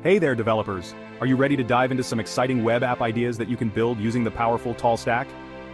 Hey there, developers! Are you ready to dive into some exciting web app ideas that you can build using the powerful Tall Stack?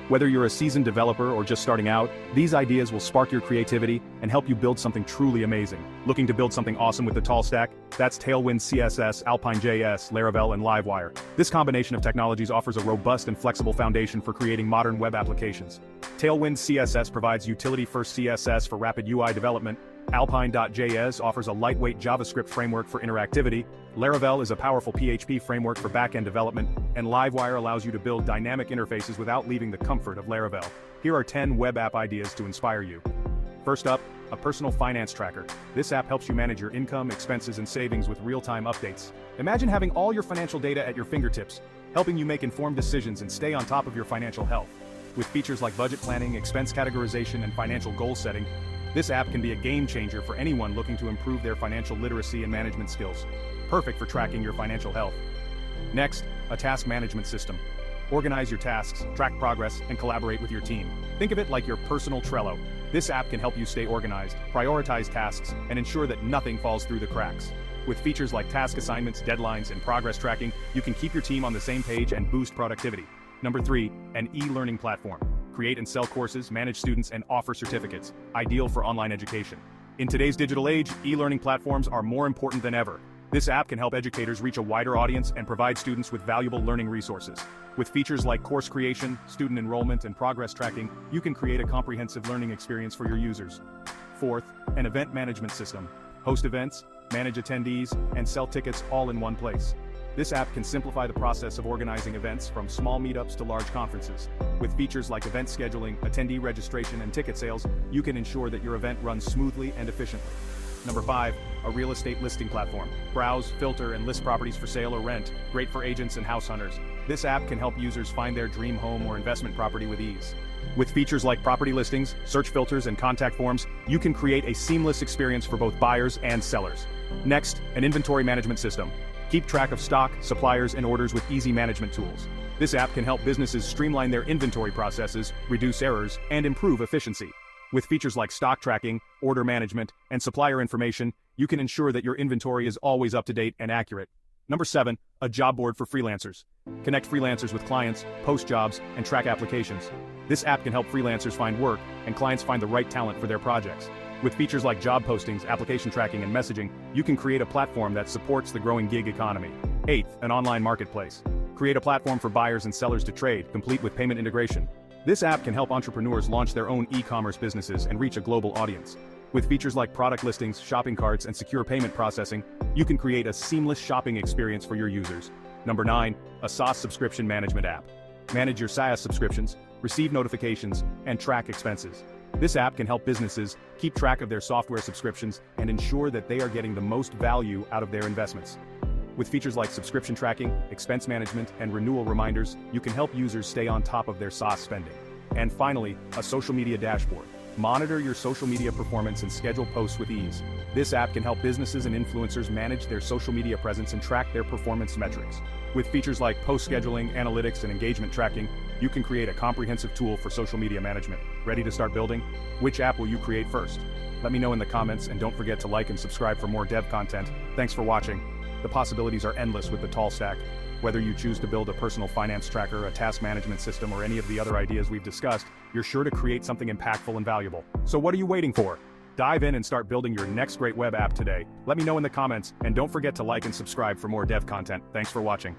Whether you're a seasoned developer or just starting out, these ideas will spark your creativity and help you build something truly amazing. Looking to build something awesome with the Tall Stack? That's Tailwind CSS, Alpine.js, Laravel, and Livewire. This combination of technologies offers a robust and flexible foundation for creating modern web applications. Tailwind CSS provides utility-first CSS for rapid UI development. Alpine.js offers a lightweight JavaScript framework for interactivity. Laravel is a powerful PHP framework for back-end development, and Livewire allows you to build dynamic interfaces without leaving the comfort of Laravel. Here are 10 web app ideas to inspire you. First up, a personal finance tracker. This app helps you manage your income, expenses, and savings with real-time updates. Imagine having all your financial data at your fingertips, helping you make informed decisions and stay on top of your financial health. With features like budget planning, expense categorization, and financial goal setting, this app can be a game changer for anyone looking to improve their financial literacy and management skills. Perfect for tracking your financial health. Next, a task management system. Organize your tasks, track progress, and collaborate with your team. Think of it like your personal Trello. This app can help you stay organized, prioritize tasks, and ensure that nothing falls through the cracks. With features like task assignments, deadlines, and progress tracking, you can keep your team on the same page and boost productivity. Number 3, an e-learning platform. Create and sell courses, manage students, and offer certificates, ideal for online education. In today's digital age, e-learning platforms are more important than ever. This app can help educators reach a wider audience and provide students with valuable learning resources. With features like course creation, student enrollment, and progress tracking, you can create a comprehensive learning experience for your users. Fourth, an event management system. Host events, manage attendees, and sell tickets all in one place. This app can simplify the process of organizing events from small meetups to large conferences. With features like event scheduling, attendee registration, and ticket sales, you can ensure that your event runs smoothly and efficiently. Number 5, a real estate listing platform. Browse, filter, and list properties for sale or rent, great for agents and house hunters. This app can help users find their dream home or investment property with ease. With features like property listings, search filters, and contact forms, you can create a seamless experience for both buyers and sellers. Next, an inventory management system. Keep track of stock, suppliers, and orders with easy management tools. This app can help businesses streamline their inventory processes, reduce errors, and improve efficiency. With features like stock tracking, order management, and supplier information, you can ensure that your inventory is always up to date and accurate. Number 7, a job board for freelancers. Connect freelancers with clients, post jobs, and track applications. This app can help freelancers find work, and clients find the right talent for their projects. With features like job postings, application tracking, and messaging, you can create a platform that supports the growing gig economy. 8th, an online marketplace. Create a platform for buyers and sellers to trade, complete with payment integration. This app can help entrepreneurs launch their own e-commerce businesses and reach a global audience. With features like product listings, shopping carts, and secure payment processing, you can create a seamless shopping experience for your users. Number 9, a SaaS subscription management app. Manage your SaaS subscriptions, receive notifications, and track expenses. This app can help businesses keep track of their software subscriptions and ensure that they are getting the most value out of their investments. With features like subscription tracking, expense management, and renewal reminders, you can help users stay on top of their SaaS spending. And finally, a social media dashboard. Monitor your social media performance and schedule posts with ease. This app can help businesses and influencers manage their social media presence and track their performance metrics. With features like post scheduling, analytics, and engagement tracking, you can create a comprehensive tool for social media management. Ready to start building? Which app will you create first? Let me know in the comments, and don't forget to like and subscribe for more dev content. Thanks for watching. The possibilities are endless with the Tall Stack. Whether you choose to build a personal finance tracker, a task management system, or any of the other ideas we've discussed, you're sure to create something impactful and valuable. So what are you waiting for? Dive in and start building your next great web app today. Let me know in the comments, and don't forget to like and subscribe for more dev content. Thanks for watching.